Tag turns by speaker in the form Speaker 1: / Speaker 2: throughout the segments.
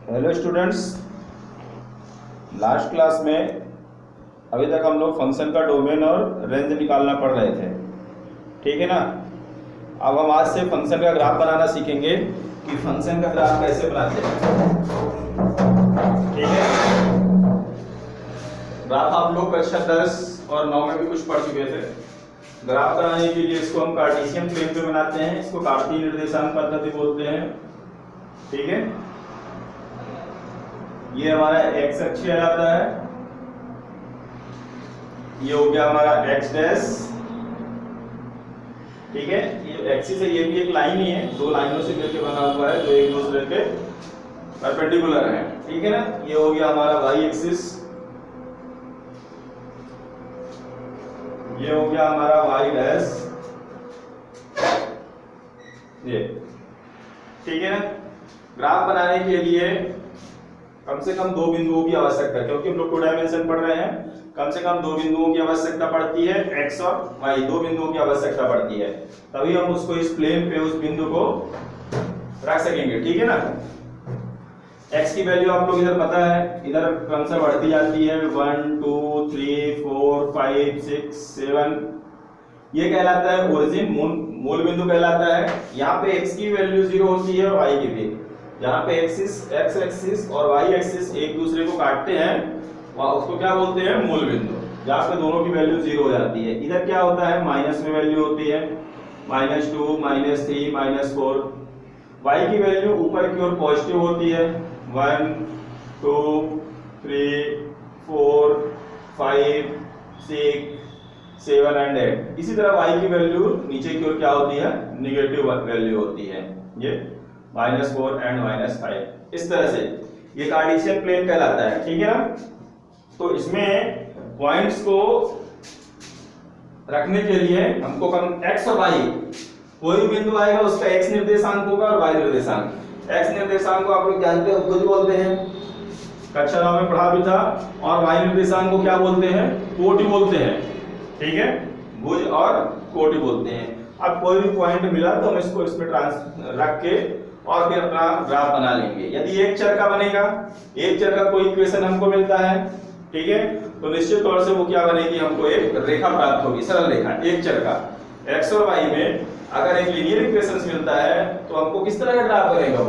Speaker 1: Hello students, last class में अभी तक हम लोग फंक्शन का डोमेन और रेंज निकालना पढ़ रहे थे। ठीक है ना। अब हम आज से फंक्शन का ग्राफ बनाना सीखेंगे कि फंक्शन का ग्राफ कैसे बनाते हैं। ठीक है। ग्राफ आप लोग कक्षा 10 और 9 में भी कुछ पढ़ चुके थे। ग्राफ बनाने के लिए इसको हम कार्टेशियन प्लेन पे बनाते हैं। इसको कार्तीय निर्देशांक पद्धति बोलते हैं। ठीक है। ये हमारा एक्स अक्ष कहलाता है। ये हो गया हमारा एक्स डैश। ठीक है। ये एक्सिस है, ये भी एक लाइन ही है, दो लाइनों से मिलकर बना हुआ है जो एक दूसरे के परपेंडिकुलर है। ठीक है ना। ये हो गया हमारा वाई एक्सिस। ये हो गया हमारा वाई डैश। ये ठीक है ना। ग्राफ बनाने के लिए कम से कम दो बिंदुओं की आवश्यकता है, क्योंकि हम लोग 2 डायमेंशन पढ़ रहे हैं। कम से कम दो बिंदुओं की आवश्यकता पड़ती है, एक्स और वाई, दो बिंदुओं की आवश्यकता पड़ती है, तभी हम उसको इस प्लेन पे उस बिंदु को रख सकेंगे। ठीक है ना। एक्स की वैल्यू आप लोग इधर पता है, इधर क्रमशः बढ़ती जाती है 1 2 3 4 5 6 7। ये कहलाता है ओरिजिन, मूल बिंदु कहलाता है। यहाँ पे एक्स की वैल्यू 0 होती है और वाई की भी। जहाँ पे एक्स एक्सिस और वाई एक्सिस एक दूसरे को काटते हैं वहाँ उसको क्या बोलते हैं, मूल बिंदु। जहाँ पे दोनों की वैल्यू 0 हो जाती है। इधर क्या होता है, माइनस में वैल्यू होती है, -2 -3 -4। वाई की वैल्यू ऊपर की ओर पॉजिटिव होती है, 1 2 3 4 5 6 7 एंड 8। इसी तरह वाई की वैल्यू नीचे की ओर क्या होती है, निगेटिव वैल्यू होती है, ये -4 एंड -5। इस तरह से ये कार्टेशियन प्लेन कहलाता है। ठीक है ना। तो इसमें पॉइंट्स को रखने के लिए हमको एक्स और वाई, कोई भी बिंदु आएगा उसका एक्स निर्देशांक होगा और वाई निर्देशांक। एक्स निर्देशांक को आप लोग जानते हो, भुज बोलते हैं, कक्षा 9 में पढ़ा भी था। और वाई निर्देशांक को क्या बोलते हैं, कोटि बोलते हैं। ठीक है। भुज और कोटि बोलते हैं। अब कोई भी पॉइंट मिला तो हम इसको इसमें रख के और फिर अपना ग्राफ बना लेंगे। यदि एक चर का बनेगा, एक चर का कोई इक्वेशन हमको मिलता है, ठीक है, तो निश्चित तौर से वो क्या बनेगी, हमको एक रेखा प्राप्त होगी, सरल रेखा, एक चर का। एक्स और वाई में अगर एक लीनियर इक्वेशन मिलता है तो हमको किस तरह का ग्राफ बनेगा,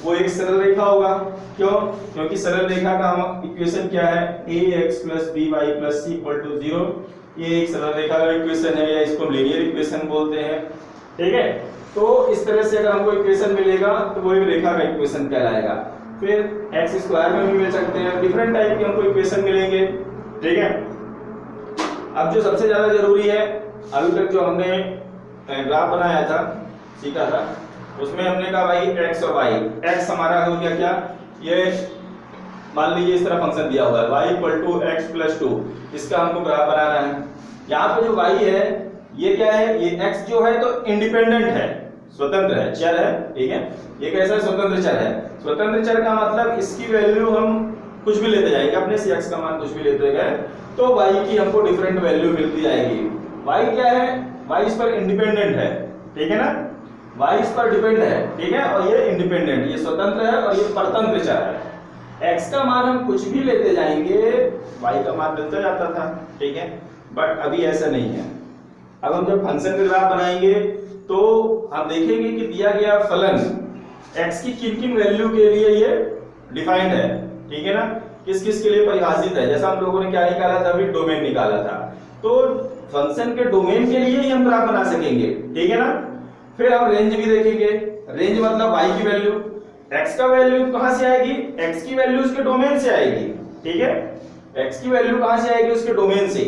Speaker 1: वो एक सरल रेखा होगा। क्यों? क्योंकि सरल रेखा का हम इक्वेशन क्या है, ax + by + c = 0। ये एक सरल रेखा का इक्वेशन है, या इसको लीनियर इक्वेशन बोलते हैं। ठीक है। तो इस तरह से अगर हमको इक्वेशन मिलेगा तो वो एक रेखा का इक्वेशन कहलाएगा। फिर x² में भी मिल सकते हैं, डिफरेंट टाइप के हमको इक्वेशन मिलेंगे। ठीक है। अब जो सबसे ज्यादा जरूरी है, अभी तक जो हमने ग्राफ बनाया था, सीखा था, उसमें हमने कहा भाई x और y। x हमारा हो गया क्या, ये मान लीजिए इस तरह फंक्शन दिया हुआ है y = x + 2। इसका हमको ग्राफ बनाना है। यहाँ पे जो y है ये क्या है, ये x जो है तो इंडिपेंडेंट है, स्वतंत्र है, चर है। ठीक है। ये कैसा स्वतंत्र चर है। स्वतंत्र चर का मतलब इसकी वैल्यू हम कुछ भी लेते जाएंगे, अपने से x का मान कुछ भी लेते गए तो y की हमको डिफरेंट वैल्यू मिलती जाएगी। y क्या है, y इस पर इंडिपेंडेंट है। ठीक है ना। y इस पर डिपेंड है। ठीक है। और ये इंडिपेंडेंट, ये स्वतंत्र है और ये परतंत्र चर है। x का मान हम कुछ भी लेते जाएंगे, y का मान मिलता जाता था। ठीक है। बट अभी ऐसा नहीं है। अब हम जब फंक्शन का ग्राफ बनाएंगे तो हम देखेंगे कि दिया गया फलन x की किन-किन वैल्यू के लिए ये डिफाइंड है। ठीक है ना। किस किस के लिए परिभाषित है। जैसा हम लोगों ने क्या निकाला था, अभी डोमेन निकाला था, तो फंक्शन के डोमेन के लिए ही हम ग्राफ बना सकेंगे। ठीक है ना। फिर हम रेंज भी देखेंगे। रेंज मतलब y की वैल्यू, x का वैल्यू कहां से आएगी, x की वैल्यू उसके डोमेन से आएगी। ठीक है। x की वैल्यू कहां से आएगी, उसके डोमेन से।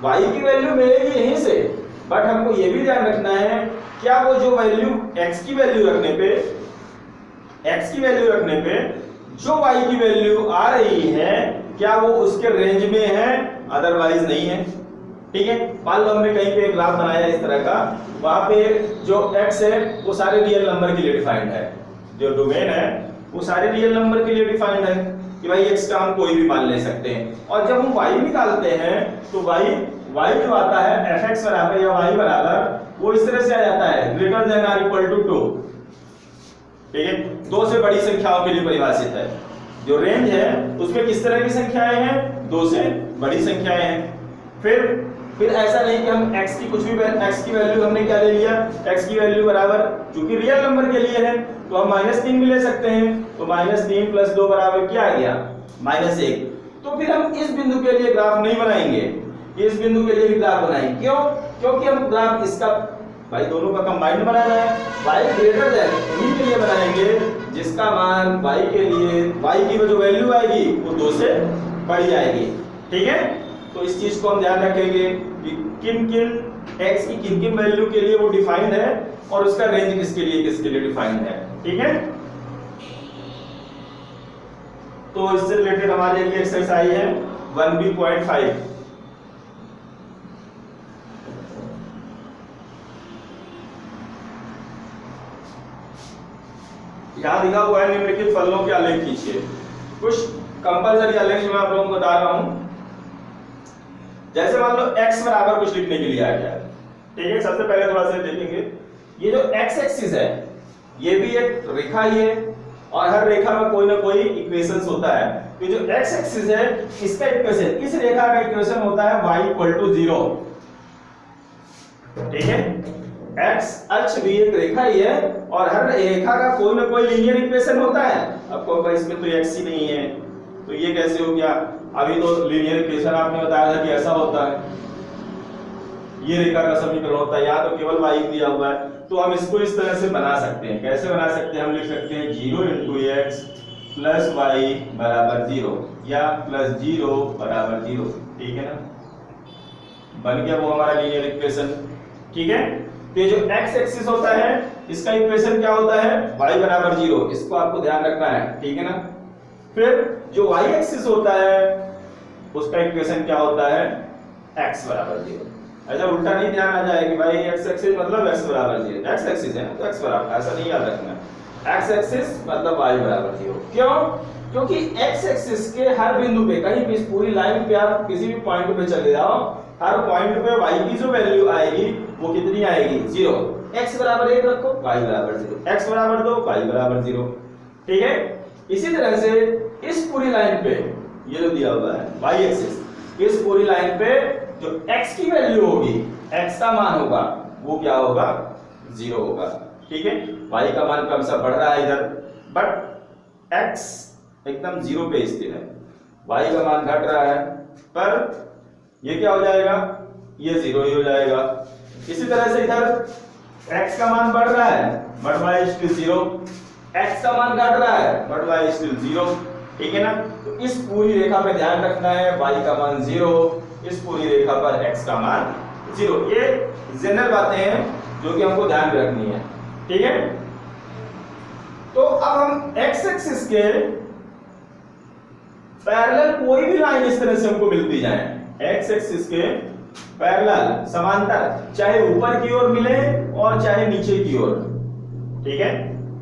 Speaker 1: y की वैल्यू मिलेगी यहीं से। बट हमको ये भी ध्यान रखना है, क्या वो जो वैल्यू x की वैल्यू रखने पे जो y की वैल्यू आ रही है, क्या वो उसके रेंज में है, अदरवाइज नहीं है। ठीक है। मान लो हमने कहीं पे एक ग्राफ बनाया इस तरह का, वहां पे जो x है वो सारे रियल नंबर के लिए डिफाइंड है, जो डोमेन है वो सारे रियल नंबर के लिए डिफाइंड है कि भाई x का हम कोई भी मान ले सकते हैं। और जब हम y निकालते हैं तो y जो आता है fx बराबर या y बराबर, वो इस तरह से आ जाता है > 2। ठीक है। 2 से बड़ी संख्याओं के लिए परिभाषित है। जो रेंज है उसमें किस तरह की संख्याएं हैं, 2 से बड़ी संख्याएं हैं। फिर ऐसा नहीं कि हम x की कुछ भी x की वैल्यू हमने क्या ले लिया, x की वैल्यू बराबर, चूंकि रियल नंबर के लिए है तो हम -3 भी ले सकते हैं, तो -3 + 2 बराबर क्या आ गया, -1। तो फिर हम इस बिंदु के लिए ग्राफ नहीं बनाएंगे, इस बिंदु के लिए भी ग्राफ बनाएंगे। क्यों? क्योंकि हम ग्राफ इसका भाई दोनों का कंबाइंड बनाना है, y ग्रेटर देन उन्हीं के लिए बनाएंगे जिसका मान y के लिए y की जो वैल्यू आएगी वो 2 से बड़ी आएगी। ठीक है, तो इस चीज को हम ध्यान रखेंगे कि किन x की किन वैल्यू के लिए वो डिफाइंड है और उसका रेंज किसके लिए डिफाइंड है। ठीक है, तो इससे रिलेटेड हमारे लिए एक्सरसाइज है 1b.5। यहां लिखा हुआ है निम्नलिखित फलनों के आलेख कीजिए। कुछ कंपलसरी आलेख मैं आप लोगों को बता रहा हूं। जैसे मान लो x बराबर कुछ लिखने के लिए आ गया, ठीक है। सबसे पहले थोड़ा सा देखेंगे, ये जो x एक्सिस है ये भी एक रेखा ही है और हर रेखा में कोई ना कोई इक्वेशंस होता है। तो जो x एक्सिस है इसका इक्वेशन, इस रेखा का इक्वेशन होता है y = 0। ठीक है, x अक्ष भी एक रेखा ही है और हर रेखा का कोई ना कोई लीनियर इक्वेशन होता है। आपको भाई इसमें तो x ही नहीं है तो ये कैसे हो गया, अभी तो लीनियर इक्वेशन आपने बताया था कि ऐसा होता है, ये रेखा का समीकरण होता है, यहाँ तो केवल y दिया हुआ है। तो हम इसको इस तरह से बना सकते हैं। कैसे बना सकते हैं, हम लिख सकते हैं 0 × x + y = 0 या +0 = 0। ठीक है ना, बन गया वो हमारा लीनियर इक्वेशन। ठीक है, तो ये जो x एक्सिस होता है इसका इक्वेशन क्या होता है, y = 0, इसको आपको ध्यान रखना है। ठीक है ना, फिर जो y एक्सिस होता है उसका इक्वेशन क्या होता है, x = 0। ऐसा उल्टा नहीं ध्यान आ जाए कि भाई x एक्सिस मतलब x = 0, x एक्सिस है ना तो x बराबर, ऐसा नहीं याद रखना, x एक्सिस मतलब y = 0। क्यों? क्योंकि x एक्सिस के हर बिंदु पे, कहीं भी इस पूरी लाइन पे आप किसी भी पॉइंट पे चले जाओ, हर पॉइंट पे y की जो वैल्यू आएगी वो कितनी आएगी, 0। x = 1 रखो, y = 0, x = 2, y = 0। ठीक है, इसी तरह से इस पूरी लाइन पे ये जो दिया हुआ है y एक्सिस, इस पूरी लाइन पे जो x की वैल्यू होगी, x का मान होगा वो क्या होगा, 0 होगा। ठीक है, y का मान कम सा बढ़ रहा है इधर, बट x एकदम 0 पे स्थिर है, y का मान घट रहा है, पर ये क्या हो जाएगा, ये 0 ही हो जाएगा। इसी तरह से इधर x का मान बढ़ रहा है बट y स्टिल 0, x का मान घट रहा है बट y स्टिल 0। ठीक है ना, तो इस पूरी रेखा पे ध्यान रखना है, y का मान 0, इस पूरी रेखा पर x का मान 0। ये जनरल बातें हैं जो कि हमको ध्यान में रखनी है। ठीक है, तो अब हम x एक्सिस के पैरेलल कोई भी लाइन इस तरह से हमको मिलती जाए, x एक्सिस के पैरेलल समांतर, चाहे ऊपर की ओर मिले और चाहे नीचे की ओर। ठीक है,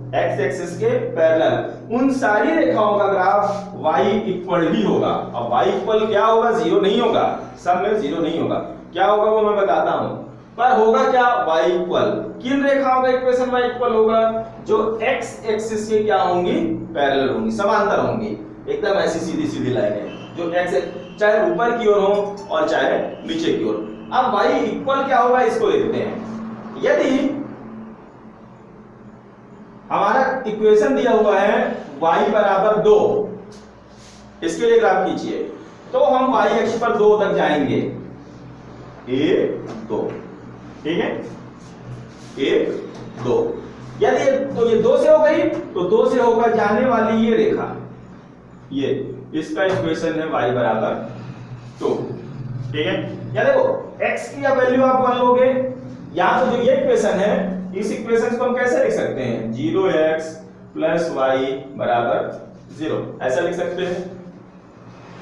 Speaker 1: x एक्सिस के पैरेलल उन सारी रेखाओं का ग्राफ y इक्वल ही होगा। अब y इक्वल क्या होगा, 0 नहीं होगा, सब में 0 नहीं होगा, क्या होगा वो मैं बताता हूं, पर होगा क्या, y इक्वल। किन रेखाओं का इक्वेशन y इक्वल होगा, जो x एक्सिस के क्या होंगी, पैरेलल होंगी, समांतर होंगी, एकदम ऐसी सीधी सीधी लाइनें जो x चाहे ऊपर की ओर हो और चाहे नीचे की ओर। अब y इक्वल क्या होगा इसको देखते हैं। यदि हमारा इक्वेशन दिया हुआ है y = 2, इसके लिए ग्राफ खींचिए, तो हम y अक्ष पर 2 तक जाएंगे, 1 2। ठीक है, 1 2, यदि तो ये 2 से हो गई तो 2 से होकर जाने वाली ये रेखा, ये इसका इक्वेशन है y = 2। ठीक है, या देखो x की वैल्यू आप 1 लोगे, यहां तो जो ये इक्वेशन है इस इक्वेशन को हम कैसे लिख सकते हैं, 0x + y = 0, ऐसा लिख सकते हैं।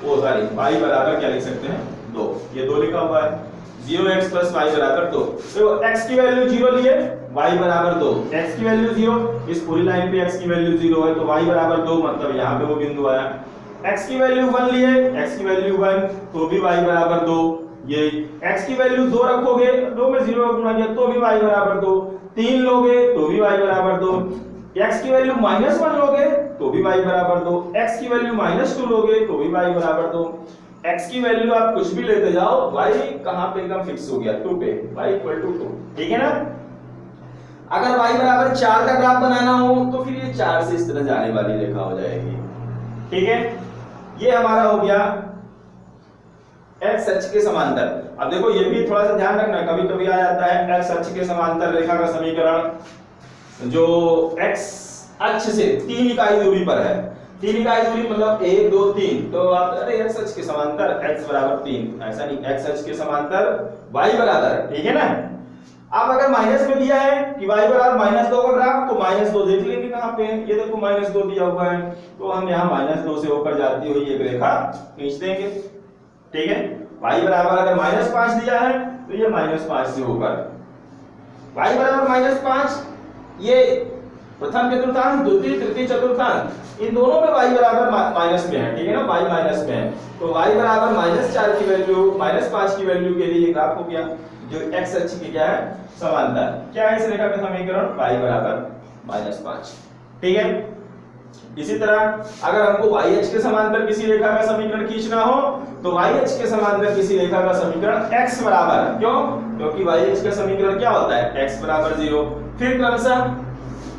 Speaker 1: वो सॉरी, y बराबर क्या लिख सकते हैं, 2, ये 2 लिखा हुआ है, 0x + y = 2। तो x की वैल्यू 0 लिए, y = 2, x की वैल्यू 0, इस पूरी लाइन पे x की वैल्यू 0 है तो y = 2, मतलब यहाँ पे वो बिंदु आया। x की वैल्यू 1 लिए, x की वैल्यू 1 तो भी y = 2, ये x की वैल्यू 2 रखोगे, 2 में 0 का गुणा किया तो भी y = 2, 3 लोगे तो भी y = 2, x की वैल्यू -1 लोगे तो भी y बराबर 2, x की वैल्यू -2 लोगे तो भी y बराबर 2। x की वैल्यू आप कुछ भी लेते जाओ, y कहां पे एकदम फिक्स हो गया 2 पे, y = 2। ठीक है ना। अगर y बराबर 4 का ग्राफ बनाना हो तो फिर ये 4 से इस तरह जाने वाली रेखा हो जाएगी। ठीक है, ये हमारा हो गया x अक्ष के समांतर। अब देखो ये भी थोड़ा सा ध्यान रखना, कभी कभी आ जाता है x अक्ष के समांतर रेखा का समीकरण जो x अक्ष से 3 इकाई दूरी पर है। 3 इकाई दूरी मतलब 1 2 3, तो आप अरे x अक्ष के समांतर x बराबर 3, ऐसा नहीं, x अक्ष के समांतर y बराबर, ठीक है ना। अब अगर माइनस में दिया है कि y बराबर -2 का ग्राफ, तो -2 देख लेंगे कहां पे, ये देखो -2 दिया हुआ है, तो हम यहां -2 से होकर जाती हुई एक रेखा खींच देंगे। ठीक है, y बराबर अगर -5 दिया है तो ये -5 से होकर, y बराबर -5, ये प्रथम चतुर्थांश, द्वितीय तृतीय चतुर्थांश, इन दोनों में y बराबर माइनस में है। ठीक है ना, y माइनस में है, तो y बराबर -4 की वैल्यू, -5 की वैल्यू के लिए ग्राफ हो गया जो x अक्ष की क्या है समांतर। क्या है इस रेखा का समीकरण, y बराबर -5। ठीक है, इसी तरह अगर हमको y अक्ष के समांतर किसी रेखा का समीकरण खींचना हो तो y अक्ष के समांतर किसी रेखा का समीकरण x बराबर, क्यों, क्योंकि y अक्ष का समीकरण क्या होता है, x बराबर 0। फिर क्रमशः,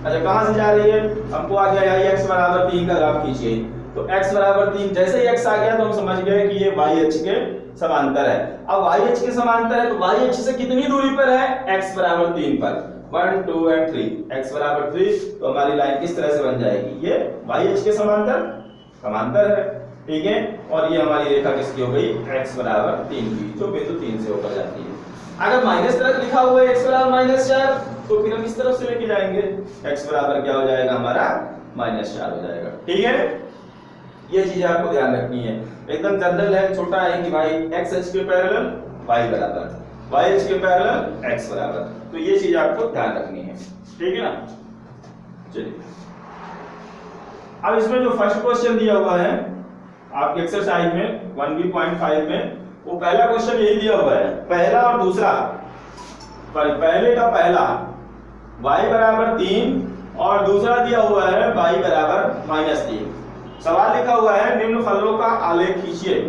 Speaker 1: अच्छा कहां से जा रही है, हमको आ गया यही x बराबर 3 का ग्राफ खींचिए, तो x बराबर 3, जैसे ही x आ गया तो हम समझ गए कि ये y अक्ष के समांतर है। अब y अक्ष के समांतर है तो y अक्ष से कितनी दूरी पर है, x बराबर 3 पर, 1 2 और 3, x बराबर 3, तो हमारी लाइन किस तरह से बन जाएगी, ये y अक्ष के समांतर है। ठीक है, और ये हमारी रेखा किसकी हो गई, x बराबर 3 की, जो बिंदु 3 से होकर जाती है। अगर माइनस तरफ लिखा हुआ है x बराबर -4, तो फिर हम इस तरफ से लेके जाएंगे, x बराबर क्या हो जाएगा हमारा -4 हो जाएगा। ठीक है, ये चीज आपको ध्यान रखनी है, एकदम जनरल है, छोटा है कि भाई x अक्ष के पैरेलल y बराबर, y अक्ष के पैरेलल x बराबर, तो ये चीज आपको ध्यान रखनी है। ठीक है ना। चलिए अब इसमें जो फर्स्ट क्वेश्चन दिया हुआ है आपके एक्सरसाइज में 1b.5 में, वो पहला क्वेश्चन यही दिया हुआ है, पहला और दूसरा, पहले का पहला y बराबर 3 और दूसरा दिया हुआ है y बराबर -3। सवाल लिखा हुआ है निम्न फलनों का आलेख खींचिए।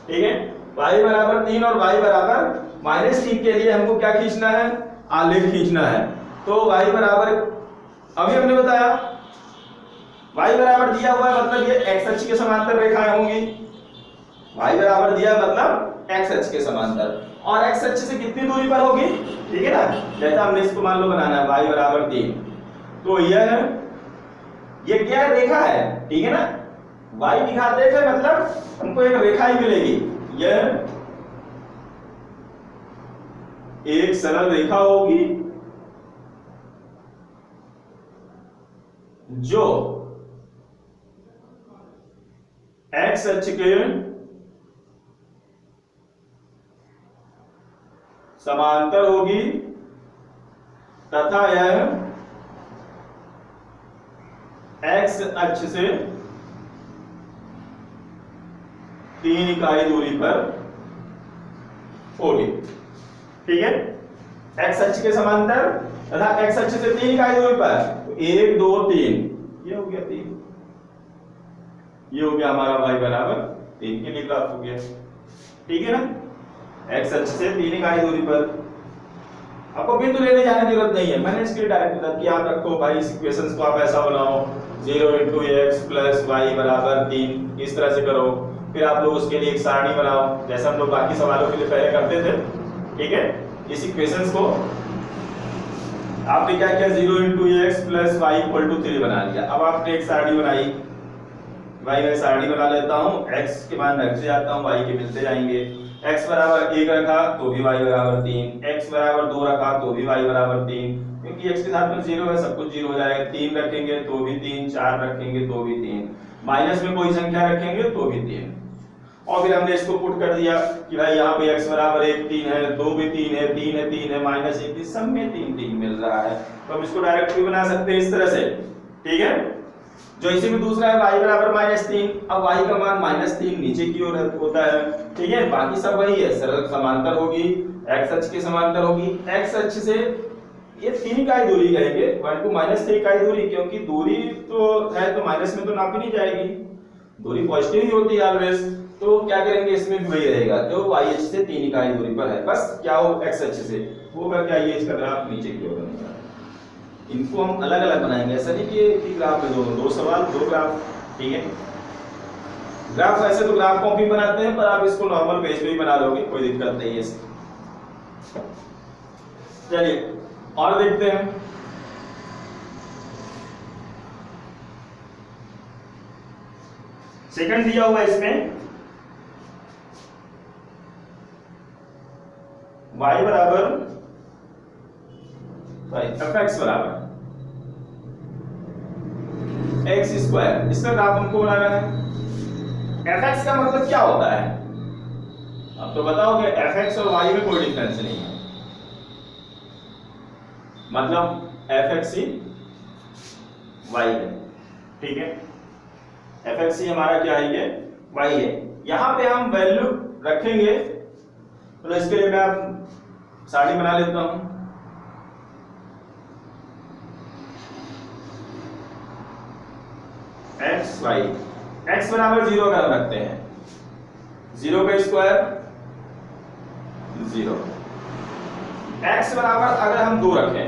Speaker 1: ठीक है, y बराबर 3 और y बराबर -3 के लिए हमको क्या खींचना है, आलेख खींचना है। तो y बराबर, अभी हमने बताया y बराबर दिया हुआ है मतलब ये x अक्ष के समांतर रेखाएं होंगी, y बराबर दिया मतलब x अक्ष के समांतर, और x अक्ष से कितनी दूरी पर होगी, ठीक है ना। जैसा हमने इसको मान लो बनाना है y बराबर 3, तो ये क्या रेखा है, ठीक है ना, y दिखाते हैं मतलब हमको एक रेखा ही मिलेगी, यह एक सरल रेखा होगी जो x अक्ष के समांतर होगी तथा यह x अक्ष से 3 इकाई दूरी पर होगी। ठीक है, x अक्ष के समांतर तथा x अक्ष से 3 इकाई दूरी पर, तो 1 2 3, ये हो गया 3, ये हो गया हमारा y बराबर 3 के लिए ग्राफ हो गया। ठीक है ना, x अक्ष से 3 इकाई दूरी पर, आपको बिंदु लेने जाने की जरूरत नहीं है, मैंने इसके लिए डायरेक्ट बता दिया, आप रखो भाई इस इक्वेशंस को आप ऐसा बनाओ 0 × x + y बराबर 3, इस तरह से करो। फिर आप लोग उसके लिए एक सारणी बनाओ जैसा हम लोग बाकी सवालों के लिए पहले करते थे। ठीक है, इस इक्वेशंस को आपने क्या किया, 0 × x + y = 3 बना लिया। अब आपने एक सारणी बनाई, भाई मैं सारणी बना लेता हूं, x के मान रखते जाता हूं, y के मिलते जाएंगे। x बराबर 1 रखा तो भी y बराबर 3, x बराबर 2 रखा तो भी y बराबर 3, क्योंकि x के साथ में 0 है, सब कुछ 0 हो जाएगा। 3 रखेंगे तो भी 3, 4 रखेंगे तो भी 3, माइनस में कोई संख्या रखेंगे तो भी 3। और फिर हमने इसको पुट कर दिया कि भाई यहाँ पे x बराबर 1 3 है, 2 भी 3 है, 3 है 3 है, -1, सब में 3 3 मिल रहा है, तो हम इसको डायरेक्ट भी बना सकते हैं इस तरह से। ठीक है, जो इसी में दूसरा है y बराबर -3, अब y का मान -3 नीचे की ओर होता है। ठीक है, बाकी सब वही है, सरल समांतर होगी, x अक्ष के समांतर होगी, x अक्ष से ये 3 इकाई दूरी कहेंगे, 1 to -3 इकाई दूरी, क्योंकि दूरी तो है तो माइनस में तो नापी नहीं जाएगी, दूरी पॉजिटिव ही होती है ऑलवेज। तो क्या करेंगे, इसमें भी वही रहेगा जो YH से 3 इकाई दूरी पर है, बस क्या हो x अक्ष से होगा क्या, ये इसका ग्राफ नीचे की ओर बनेगा। इनको हम अलग अलग बनाएंगे, ऐसा नहीं कि एक ही ग्राफ में दो सवाल दो ग्राफ, ठीक है। ग्राफ ऐसे तो ग्राफ कॉपी बनाते हैं, पर आप इसको नॉर्मल पेज पे भी बना लोगे, कोई दिक्कत नहीं है इसकी। चलिए और देखते हैं। सेकंड दिया हुआ इसमें y बराबर fx बराबर x स्क्वायर, इसका ग्राफ हमको बनाना है। fx का मतलब क्या होता है, अब तो बताओगे fx और y में कोई डिफरेंस नहीं है, मतलब fx ही y है, ठीक है। fx ही हमारा क्या है, ये y है। यहां पे हम वैल्यू रखेंगे, तो इसके लिए मैं अब साड़ी बना लेता हूं। x y, x बराबर 0 का रखते हैं, 0 का स्क्वायर 0। x बराबर अगर हम 2 रखें,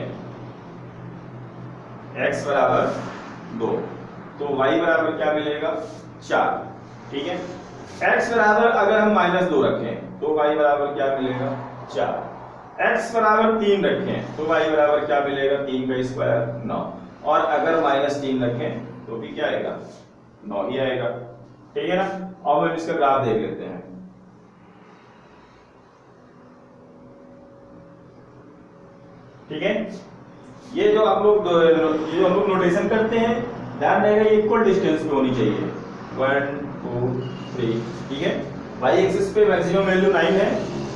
Speaker 1: x बराबर 2, तो y बराबर क्या मिलेगा, 4, ठीक है। x बराबर अगर हम -2 रखें, तो y बराबर क्या मिलेगा, 4। x बराबर 3 रखें, तो y बराबर क्या मिलेगा, 3 का स्क्वायर 9, और अगर -3 रखें तो भी क्या आएगा, 9 ही आएगा, ठीक है ना। अब हम इसका ग्राफ देख लेते हैं। ठीक है, ये जो आप लोग ये हम लोग नोटेशन करते हैं, ध्यान रहेगा ये इक्वल डिस्टेंस पे होनी चाहिए, 1 2 3, ठीक है। y एक्सिस पे मैक्सिमम वैल्यू 9 है,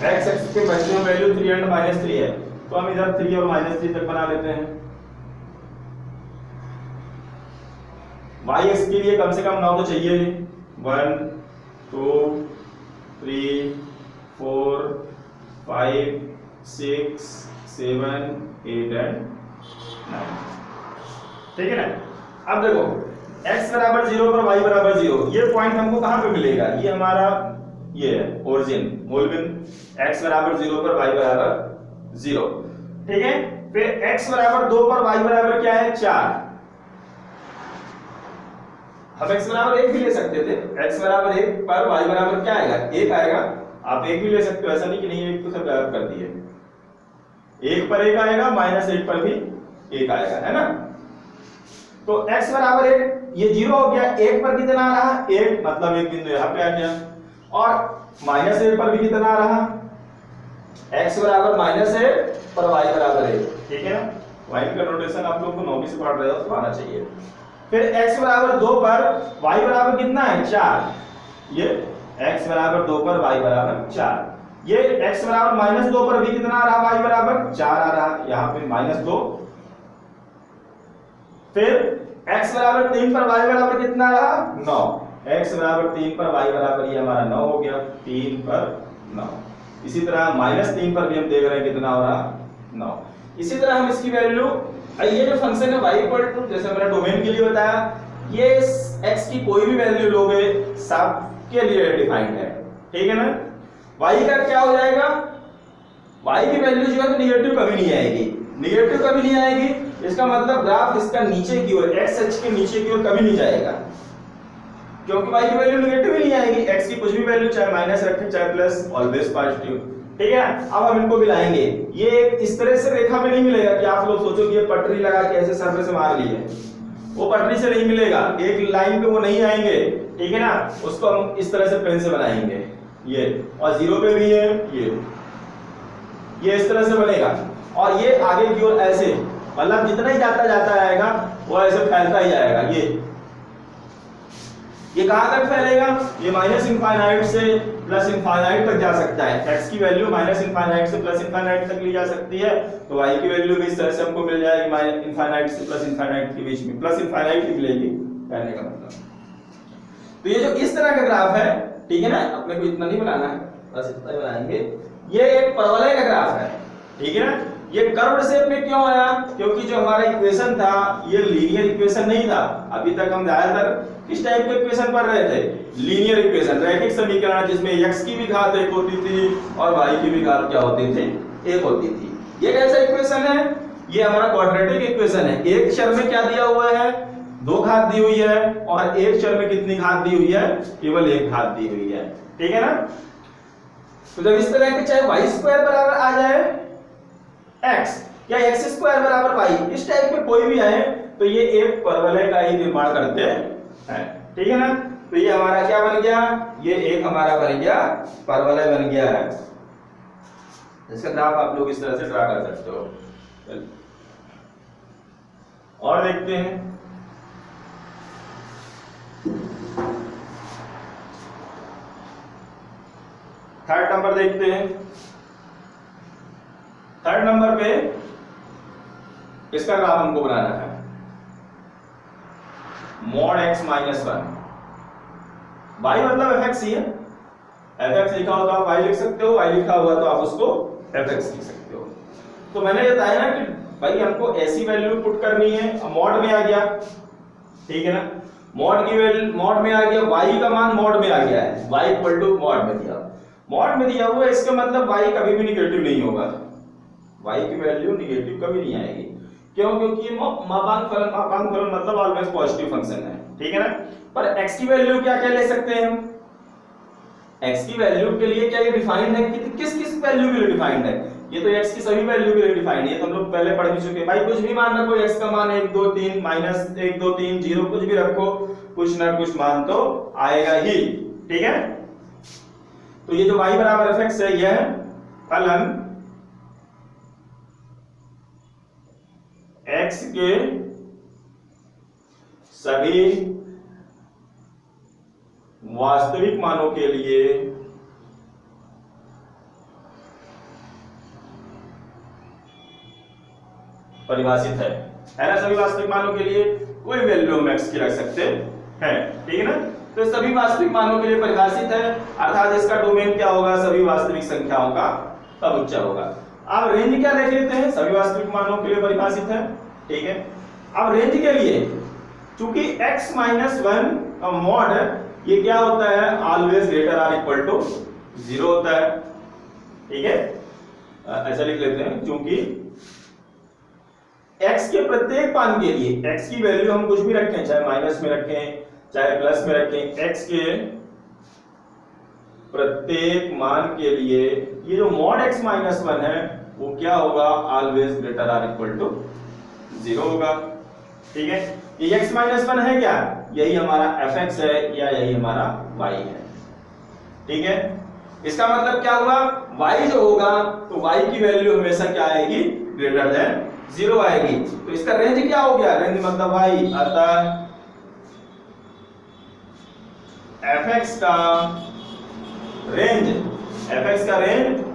Speaker 1: x एक्सिस पे मैक्सिमम वैल्यू 3 और -3 है, तो हम इधर 3 और -3 तक बना लेते हैं। y एक्सिस के लिए कम से कम 9 तो चाहिए, 1 2 3 4 5 6 7 8 एंड 9, ठीक है ना। अब देखो x बराबर 0 पर y बराबर 0, ये पॉइंट हमको कहां पे मिलेगा, ये हमारा ये है ओरिजिन, मूल बिंदु। x बराबर 0 पर y बराबर 0, ठीक है। फिर x बराबर 2 पर y बराबर क्या है, 4। हम x बराबर 1 भी ले सकते थे, x बराबर 1 पर y बराबर क्या आएगा, 1 आएगा। आप 1 भी ले सकते हो, ऐसा नहीं कि नहीं, 1 तो सब गायब कर दिए, 1 पर 1 आएगा, -1 पर भी 1 आएगा, है ना। तो x बराबर 1, ये 0 हो गया, 1 पर कितना आ रहा, 1, मतलब एक बिंदु यहाँ पे आ गया, और -1 पर भी कितना आ रहा, x बराबर -1 पर y बराबर 1, ठीक है ना। y का नोटेशन आप लोग को 9वीं से पढ़ रहे हो तो आना चाहिए। फिर x बराबर 2 पर y बराबर कितना है, 4, ये x बराबर 2 पर y बराबर 4, ये x बराबर -2 पर भी कितना आ रहा, y बराबर 4 आ रहा, यहाँ पे -2। फिर x बराबर 3 पर y बराबर कितना रहा, 9, x बराबर 3 पर y बराबर ये हमारा 9 हो गया, 3 पर 9। इसी तरह -3 पर भी हम देख रहे हैं कितना हो रहा, 9। इसी तरह हम इसकी वैल्यू, ये जो फंक्शन है y इक्वल टू, जैसे मैंने डोमेन के लिए बताया, ये x की कोई भी वैल्यू लोगे सबके लिए डिफाइंड है, ठीक है ना। y का क्या हो जाएगा, y की वैल्यू जो है नेगेटिव कभी नहीं आएगी, नेगेटिव कभी नहीं आएगी, इसका मतलब ग्राफ इसका नीचे की ओर, x अक्ष के नीचे की ओर कभी नहीं जाएगा, क्योंकि y की वैल्यू नेगेटिव ही नहीं आएगी। x की कुछ भी वैल्यू चाहे माइनस रखें चाहे प्लस, ऑलवेज पॉजिटिव, ठीक है। अब हम इनको मिलाएंगे, ये इस तरह से रेखा में नहीं मिलेगा कि आप लोग सोचो कि ये पटरी लगा के ऐसे सर्फे से मार ली है, वो पटरी से नहीं मिलेगा, एक लाइन पे वो नहीं आएंगे, ठीक है ना। उसको हम इस तरह से पेन से बनाएंगे, ये, और 0 पे भी है ये इस तरह से बनेगा, और ये आगे की ओर ऐसे, मतलब जितना ही जाता आएगा वो ऐसे फैलता ही जाएगा। ये कहां तक फैलेगा, ये -इनफाइनाइट से +इनफाइनाइट तक जा सकता है। x की वैल्यू -इनफाइनाइट से +इनफाइनाइट तक ली जा सकती है, तो y की वैल्यू भी इस तरह से हमको मिल जाएगी, इनफाइनाइट से +इनफाइनाइट के बीच में, +इनफाइनाइट की मिलेगी, कहने का मतलब। तो ये जो इस तरह का ग्राफ है, ठीक है ना, अपने को इतना नहीं बनाना है, बस इतना ही बनाएंगे। ये एक परवलय का ग्राफ है, ठीक है ना, ये कर्व्ड शेप में क्यों आया? क्योंकि जो हमारा इक्वेशन था ये लीनियर इक्वेशन नहीं था। अभी तक हम ज्यादातर किस टाइप के इक्वेशन पढ़ रहे थे? लीनियर इक्वेशन, रैखिक समीकरण जिसमें x की भी घात 1 होती थी और y की भी घात क्या होती थी? 1 होती थी। ये कैसा इक्वेशन है? ये हमारा क्वाड्रेटिक इक्वेशन है। एक चर में क्या दिया हुआ है? 2 घात दी हुई है और एक चर में कितनी घात दी हुई है? केवल 1 घात दी हुई है। ठीक है ना? तो जब इस तरह के चाहे y² बराबर आ जाए x या x² बराबर y, इस टाइप के कोई भी आए तो ये एक परवलय का ही निर्माण करते हैं। ठीक है ना? तो ये हमारा क्या बन गया? ये एक हमारा बन गया परवलय बन गया है। इसका ग्राफ आप लोग इस तरह से ड्रा कर सकते हो। और देखते हैं थर्ड नंबर देखते हैं। थर्ड नंबर पे इसका ग्राफ हमको बनाना है। mod x माइनस 1, y मतलब fx ही है। fx लिखा हो तो आप y लिख सकते हो, y लिखा हुआ तो आप उसको fx लिख सकते हो। तो मैंने बताया ना कि भाई हमको ऐसी वैल्यू पुट करनी है, mod में आ गया। ठीक है ना? mod की वैल्यू mod में आ गया, y का मान mod में आ गया है, y इक्वल टू mod में दिया। mod में दिया हुआ इसका मतलब y कभी भी निगेटिव नहीं होगा, y की वैल्यू निगेटिव कभी नहीं आएगी। क्यों? क्योंकि ये मापांक फलन मतलब ऑलवेज पॉजिटिव फंक्शन है। ठीक है ना? पर x की वैल्यू क्या क्या ले सकते हैं हम? x की वैल्यू के लिए क्या ये डिफाइंड है? किस किस वैल्यू के लिए डिफाइंड है? ये तो x की सभी वैल्यू के लिए डिफाइंड है, तो हम लोग पहले पढ़ भी चुके हैं। भाई कुछ भी मान रखो, x का मान 1 2 3 माइनस 1 2 3 0 कुछ भी रखो, कुछ ना कुछ मान तो आएगा ही। ठीक है? तो ये जो y बराबर fx है, यह फलन x के सभी वास्तविक मानों के लिए परिभाषित है ना? सभी वास्तविक मानों के लिए कोई वैल्यू हम x की रख सकते हैं। ठीक है ना? तो सभी वास्तविक मानों के लिए परिभाषित है, अर्थात इसका डोमेन क्या होगा? सभी वास्तविक संख्याओं का समुच्चय होगा। अब रेंज क्या देख लेते हैं? सभी वास्तविक मानों के लिए परिभाषित है। ठीक है? अब रेंज के लिए चूंकि x माइनस 1 का मॉड ये क्या होता है? Always greater or equal to 0 होता है। ठीक है? ऐसा लिख लेते हैं, क्योंकि x के प्रत्येक मान के लिए, x की वैल्यू हम कुछ भी रखें, चाहे माइनस में रखें चाहे प्लस में रखें, x के प्रत्येक मान के लिए ये जो mod x माइनस 1 है वो क्या होगा? Always greater or equal to 0 होगा। ठीक है? ये x माइनस 1 है क्या? यही हमारा fx है या यही हमारा y है। ठीक है? इसका मतलब क्या हुआ? y जो होगा तो y की वैल्यू हमेशा क्या आएगी? ग्रेटर देन 0 आएगी। तो इसका रेंज क्या हो गया? रेंज मतलब y, अतः fx का रेंज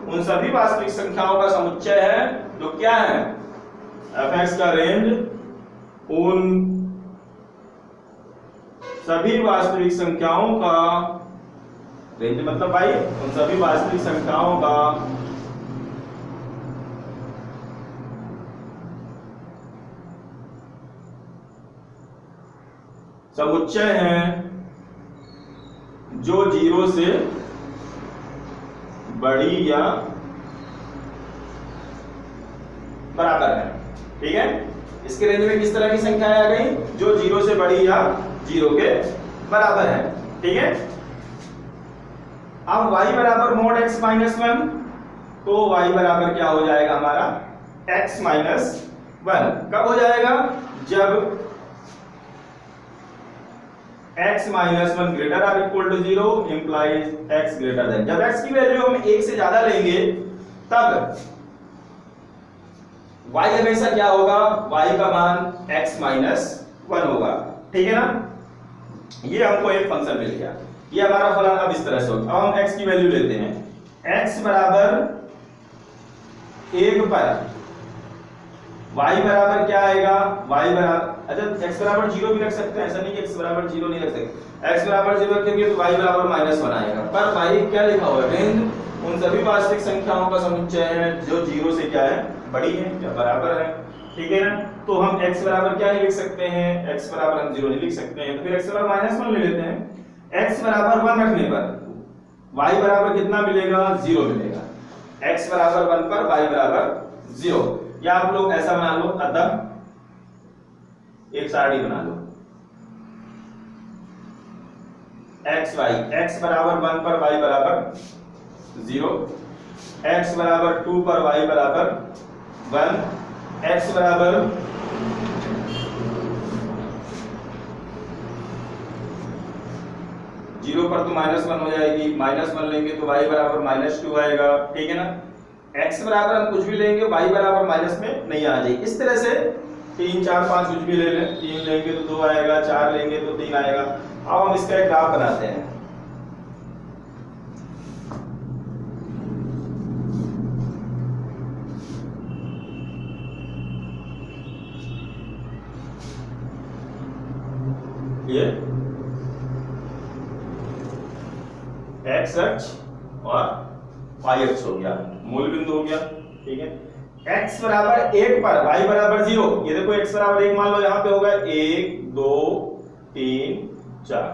Speaker 1: उन सभी वास्तविक संख्याओं का समुच्चय है जो क्या है? fx का रेंज उन सभी वास्तविक संख्याओं का रेंज मतलब भाई उन सभी वास्तविक संख्याओं का समुच्चय है जो 0 से बड़ी या बराबर है। ठीक है? इसके रेंज में किस तरह की संख्या आ गई? जो 0 से बड़ी या 0 के बराबर है। ठीक है? अब y बराबर mod x माइनस 1, तो y बराबर क्या हो जाएगा हमारा? x minus 1। कब हो जाएगा? जब x minus 1 greater or equal to 0 implies x greater than. जब x की वैल्यू हम 1 से ज्यादा लेंगे तब y हमेशा क्या होगा? y का मान x माइनस 1 होगा। ठीक है ना? ये हमको एक फंक्शन मिल गया। ये हमारा फलन अब इस तरह से होगा। अब हम x की वैल्यू लेते हैं। x बराबर 1 पर y बराबर क्या आएगा? y बराबर, अच्छा x बराबर 0 भी रख सकते हैं, ऐसा नहीं कि x बराबर 0 नहीं रख सकते। x बराबर 0 रखेंगे तो y बराबर -1 आएगा। पर y क्या लिखा हुआ है? रेंज उन सभी वास्तविक संख्याओं का समुच्चय है जो 0 से क्या है? बड़ी है या बराबर है, ठीक है ना। तो हम x बराबर क्या नहीं लिख सकते हैं, x बराबर हम 0 नहीं लिख सकते हैं, तो फिर x बराबर -1 ले लेते हैं। x बराबर 1 रखने पर y बराबर कितना मिलेगा, 0 मिलेगा। x बराबर 1 पर y बराबर 0, या आप लोग ऐसा बना लो, अतः एक सारणी बना लो x y, x बराबर 1 पर y बराबर 0, x बराबर 2 पर y बराबर 1, x बराबर 0 पर तो -1 हो जाएगी, -1 लेंगे तो y बराबर -2 आएगा, ठीक है ना। x बराबर हम कुछ भी लेंगे, y बराबर माइनस में नहीं आ जाएगी। इस तरह से 3 4 5 कुछ भी ले लें, 3 लेंगे तो 2 आएगा, 4 लेंगे तो 3 आएगा। अब हम इसका एक ग्राफ बनाते हैं। ये x अक्ष और y अक्ष हो गया, मूल बिंदु हो गया, ठीक है। x बराबर 1 पर y बराबर 0, ये देखो x बराबर 1 मान लो, यहां पे होगा 1 2 3 4,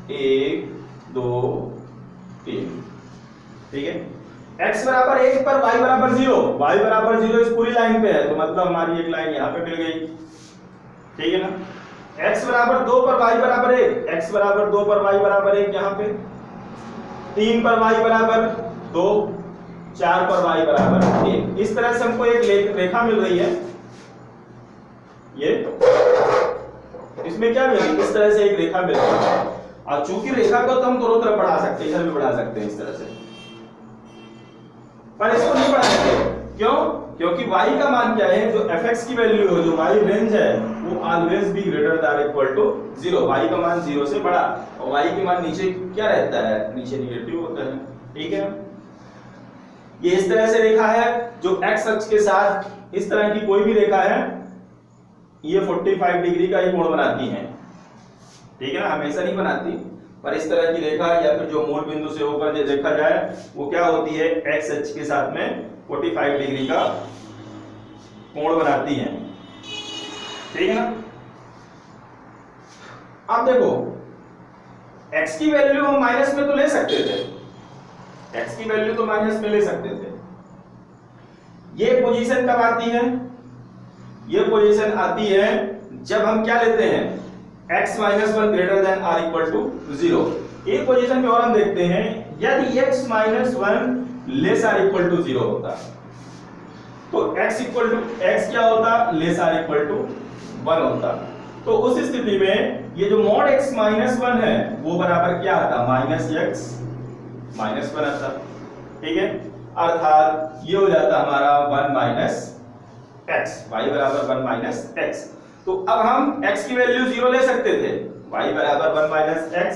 Speaker 1: 1 2 3, ठीक है। x बराबर 1 पर y बराबर 0, y बराबर 0 इस पूरी लाइन पे है, तो मतलब हमारी एक लाइन यहां पे मिल गई, ठीक है ना। x बराबर 2 पर y बराबर 1, x बराबर 2 पर y बराबर 1 यहां पे, 3 पर y बराबर 2, 4 पर y बराबर 1। इस तरह से हमको एक रेखा मिल रही है, ये इसमें क्या मिल रही है, इस तरह से एक रेखा मिल रही है। और चूंकि रेखा को तो हम दोनों तरफ बढ़ा सकते हैं, इधर भी बढ़ा सकते हैं इस तरह से, पर इसको नहीं बढ़ा सकते, क्यों? क्योंकि y का मान क्या है, जो fx की वैल्यू है, जो y रेंज है, वो always be greater than equal to 0। y का मान 0 से बड़ा, और y के मान नीचे क्या रहता है, नीचे निगेटिव होता है, ठीक है। ये इस तरह से रेखा है जो x अक्ष के साथ इस तरह की कोई भी रेखा है, ये 45 डिग्री का ही कोण बनाती है, ठीक है ना। हमेशा नहीं बनाती, पर इस तरह की रेखा या फिर जो मूल बिंदु से होकर जो देखा जाए वो क्या होती है, x अक्ष के साथ में 45 डिग्री का कोण बनाती है, ठीक है ना। अब देखो x की वैल्यू हम माइनस में तो ले सकते थे, x की वैल्यू तो माइनस में ले सकते थे। ये पोजीशन कब आती है, ये पोजीशन आती है जब हम क्या लेते हैं, x -1 greater than or equal to 0। एक पोजीशन पे और हम देखते हैं, यदि x -1 less or equal to 0 होता, तो x क्या होता, लेस आर इक्वल टू 1 होता। तो उस स्थिति में ये जो mod x -1 है वो बराबर क्या आता, -x -1 आता, ठीक है। अर्थात ये हो जाता हमारा 1 - x, y बराबर 1 - x। तो अब हम x की वैल्यू 0 ले सकते थे, y बराबर 1 - x,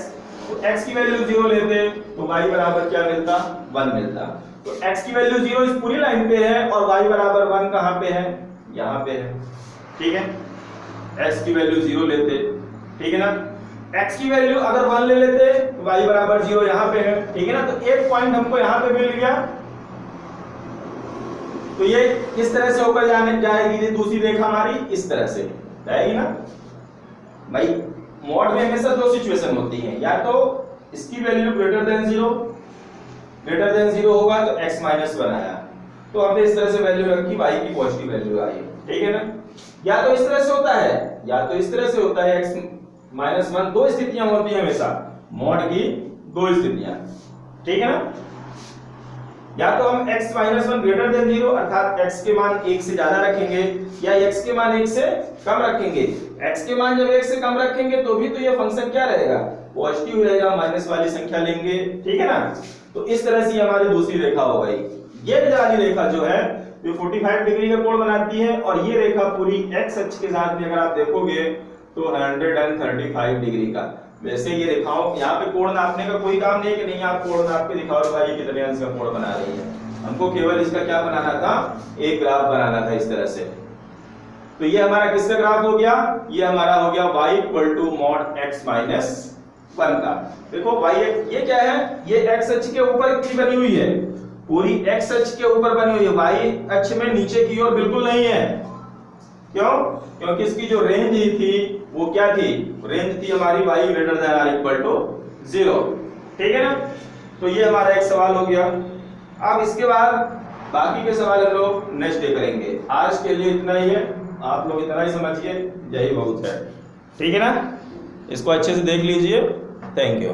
Speaker 1: तो x की वैल्यू 0 लेते तो y बराबर क्या मिलता, 1 मिलता। तो x की वैल्यू 0 इस पूरी लाइन पे है और y बराबर 1 कहां पे है, यहां पे है, ठीक है। x की वैल्यू 0 लेते, ठीक है ना। x की वैल्यू अगर 1 ले लेते तो y बराबर 0 यहां पे है, ठीक है ना। तो एक पॉइंट हमको यहां पे मिल गया, तो ये इस तरह से होकर जाएगी दूसरी रेखा हमारी, इस तरह से जाएगी ना भाई। मॉड में हमेशा दो सिचुएशन होती हैं, या तो इसकी वैल्यू ग्रेटर देन 0 होगा तो x -1 आया, तो हमने इस तरह से वैल्यू रखी, y की पॉजिटिव वैल्यू आई, ठीक है ना। या तो इस तरह से होता है, या तो इस तरह से होता है, x -1, दो स्थितियां होती हैं हमेशा, मॉड की दो स्थितियां, ठीक है ना। या तो हम x -1 ग्रेटर देन 0 अर्थात x के मान 1 से ज्यादा रखेंगे, या x के मान 1 से कम रखेंगे। x के मान जब 1 से कम रखेंगे तो भी तो ये फंक्शन क्या रहेगा, पॉजिटिव रहेगा, माइनस वाली संख्या लेंगे, ठीक है ना। तो इस तरह से हमारी दूसरी रेखा हो गई। ये वाली रेखा जो है ये 45 डिग्री का कोण बनाती है, और ये रेखा पूरी x अक्ष के साथ में अगर आप देखोगे तो 135 डिग्री का। वैसे ये रेखाओं यहाँ पे कोण नापने का कोई काम नहीं है कि नहीं आप कोण नाप के दिखाओ भाई कितने अंश का कोण बना रही है, हमको केवल इसका क्या बनाना था, एक ग्राफ बनाना था इस तरह से। तो ये हमारा किसका ग्राफ हो गया, ये हमारा हो गया y mod x -1 का। देखो y ये क्या है, ये x अक्ष के ऊपर की बनी हुई है, पूरी एक्स अक्ष के ऊपर बनी हुई है, वाई अक्ष में नीचे की ओर बिल्कुल नहीं है। क्यों? क्योंकि इसकी जो रेंज थी वो क्या थी? रेंज थी हमारी y greater than or equal to 0। ठीक है ना? तो ये हमारा एक सवाल हो गया। अब इसके बाद बाकी के सवाल हम लोग नेक्स्ट डे करेंगे। आज के लिए इतना ही है, आप लोग इतना ही समझिए, यही बहुत है। ठीक है ना? इसको अच्छे से देख लीजिए। Thank you.